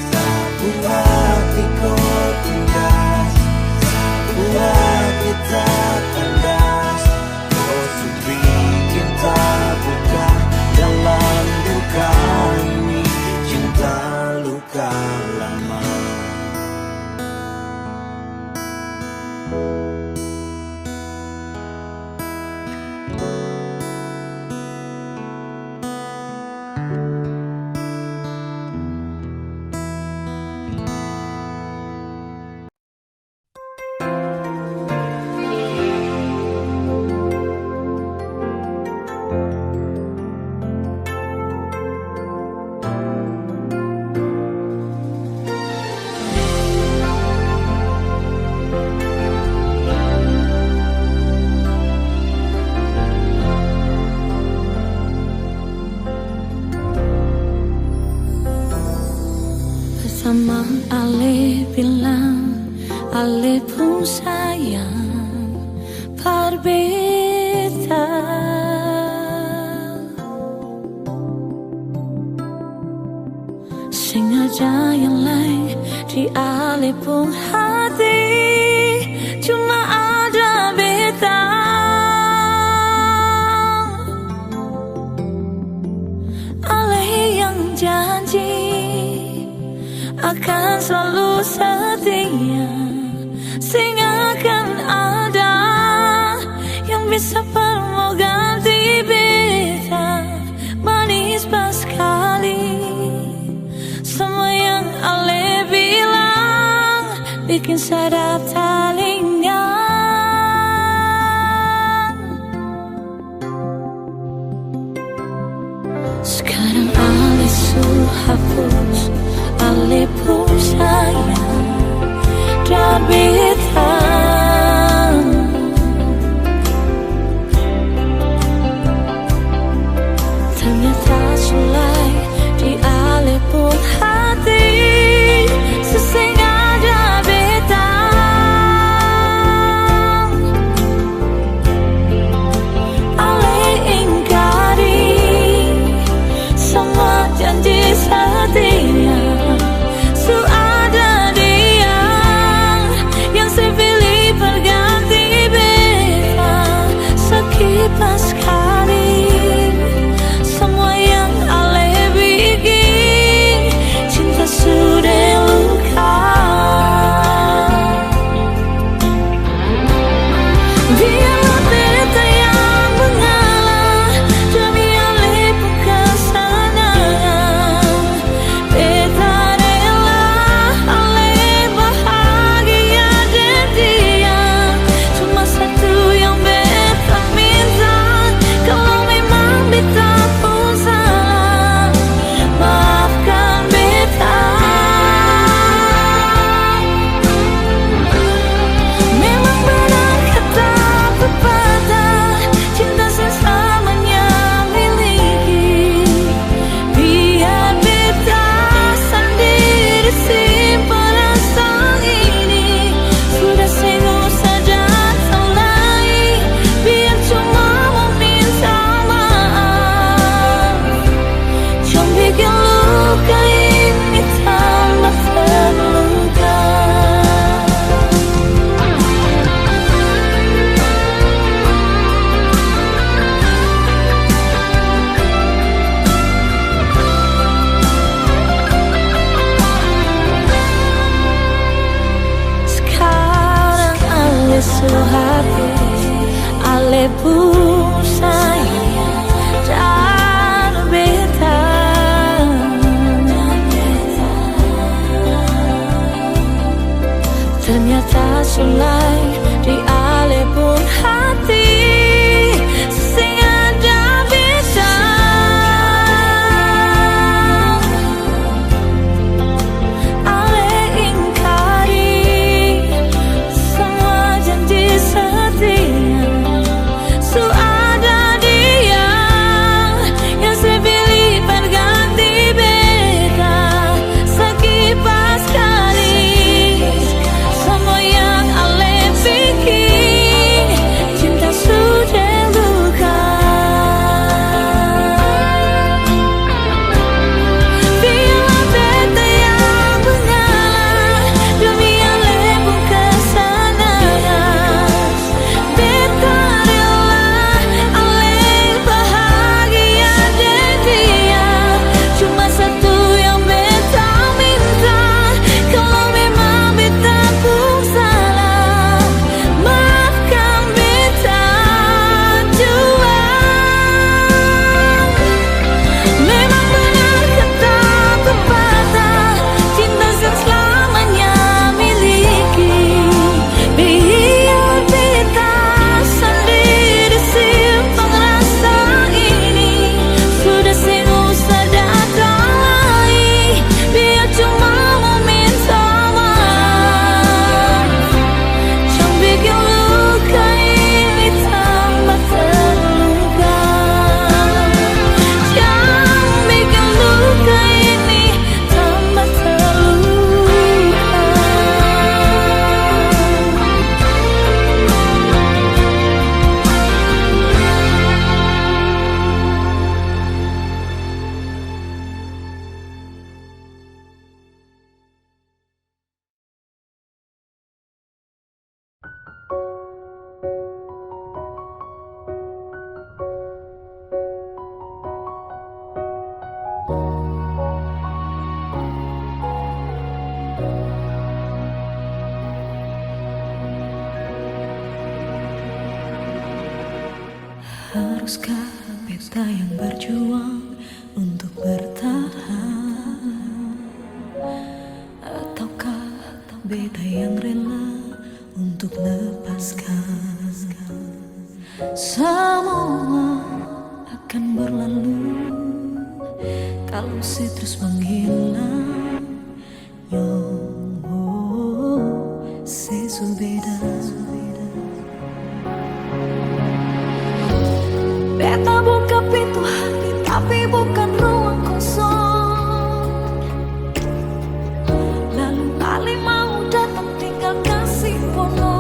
Sapu hatiku tindas, sapu hati tak kandas. Kau su bikin tak buka dalam duka ini, cinta luka lama. Bersama Ale bilang, Ale pun sayang berbeda. Sengaja yang lain di Ale pun hati, cuma ada beta. Ale yang janji akan selalu setia, sehingga akan ada yang bisa perlu ganti beta. Manis pas sekali, semua yang Ale bilang bikin sadap telinga. Sekarang Ale su hapus, Ale pun sayang dan beta. Ternyata sulai di Ale pun hati, sesengaja beta. Ale ingkari semua janji setia. Su ada dia yang saya pilih berganti beta. Sekilas kali semua pun sayang dan beta. Ternyata sulai di ale pun hati sing ada beta. Ale ingkari semua janji setia. Su ada dia yang saya pilih berganti beta. Sekipas kali semua yang ale pikir, cinta sudah luka. Biarlah beta yang mengalah demi ale pun kesenangan. Beta rela ale bahagia dan dia. Cuma satu yang beta minta, kalau memang beta pun salah, maafkan beta jua. Memang benar kata pepatah, cinta selamanya miliki. Biar beta sendiri simpan rasa ini. Sudah sing usah datang lagi, biar cuma mau minta maaf. Jangan bikin luka ini tambah terluka. Jangan bikin luka ini tambah terluka. Haruskah beta yang berjuang untuk bertahan, ataukah beta yang rela untuk lepaskan? Semua akan berlalu kalau saya terus menghilang. Saya beda. Beta buka pintu hati tapi bukan ruang kosong. Lalu Ali mau datang tinggal kasih pono.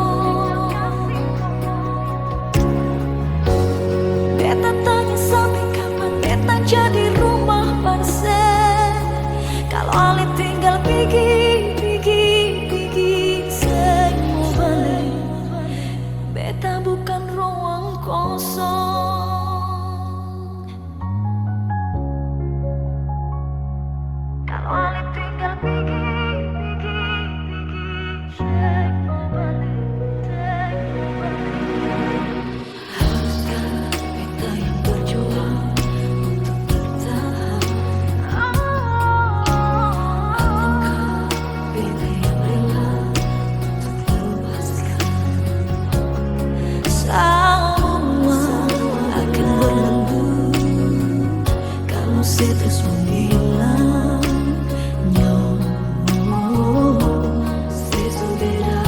Beta tanya sampai kapan beta jadi rumah pansel. Kalau Ali tinggal pergi, saya mau balik. Beta bukan ruang kosong. Kalau Ali tinggal pergi, saya mau balik. Haruskah beta yang berjuang untuk bertahan, ataukah beta yang rela untuk lepaskan? Semua akan berlalu kalau saya terus menghilang. Saya beda.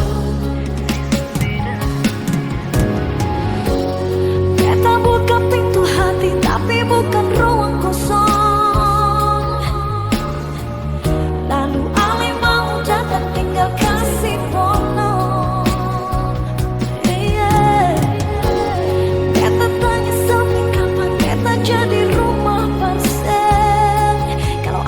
Beta buka pintu hati tapi bukan ruang kosong. Lalu Ali mau datang tinggal kasih pono. Beta tanya sampai kapan beta jadi rumah pansel. Kalau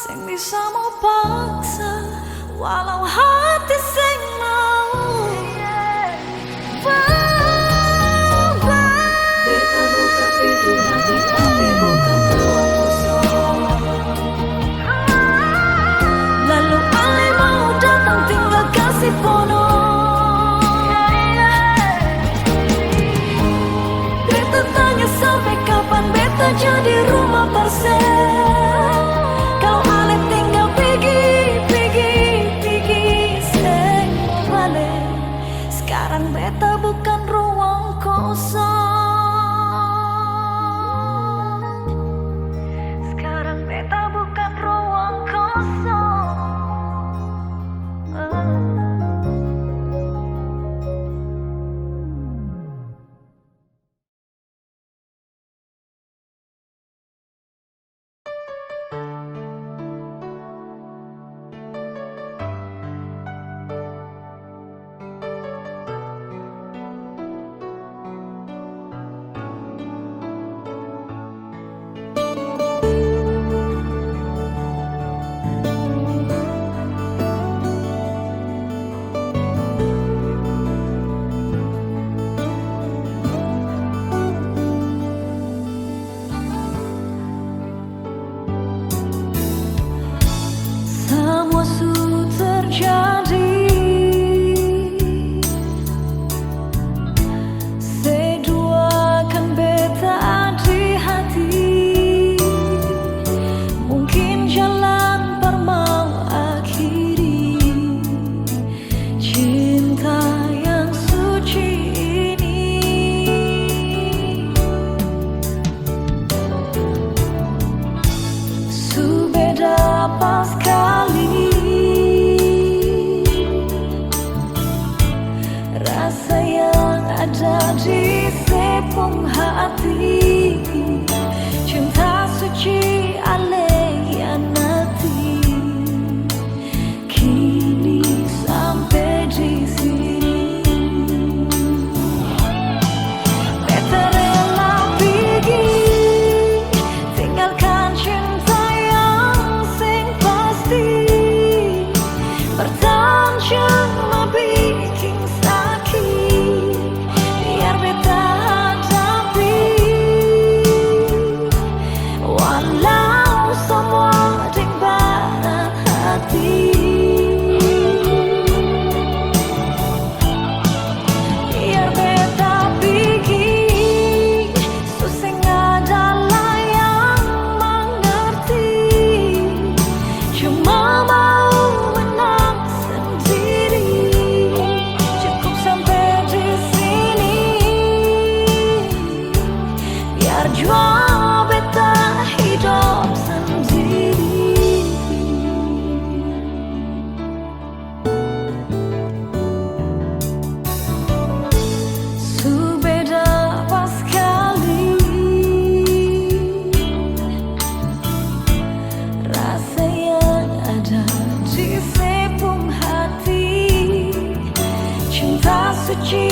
sing bisa mau paksa walau hati sing mau. Beta buka pintu hati tapi bukan ruang kosong. Lalu Ale mau datang tinggal kasih ponong. Beta tanya sampai kapan beta jadi rumah parsel. Kalau Ale tinggal pergi seng balik. Sekarang beta bukan ruang kosong. Sekarang beta bukan ruang kosong. Semua sudah terjadi. Seduakan beta di hati. Mungkin jalan permau akhiri cinta yang suci ini. Subeda pas kali rasa yang ada di sepung hati. Cinta suci Ale hianati. Kini sampai di sini. Beta rela pergi tinggalkan cinta yang sing pasti. Bertahan cuma bikin sakit. Biar beta hadapi walau semua ding berat hati. Biar beta pergi suseng adalah yang mengerti. Cuma mau menang sendiri. Cukup sampai di sini. Biar jua beta hidup sendiri. Subeda pas kali rasa yang ada di sepung hati. Cinta suci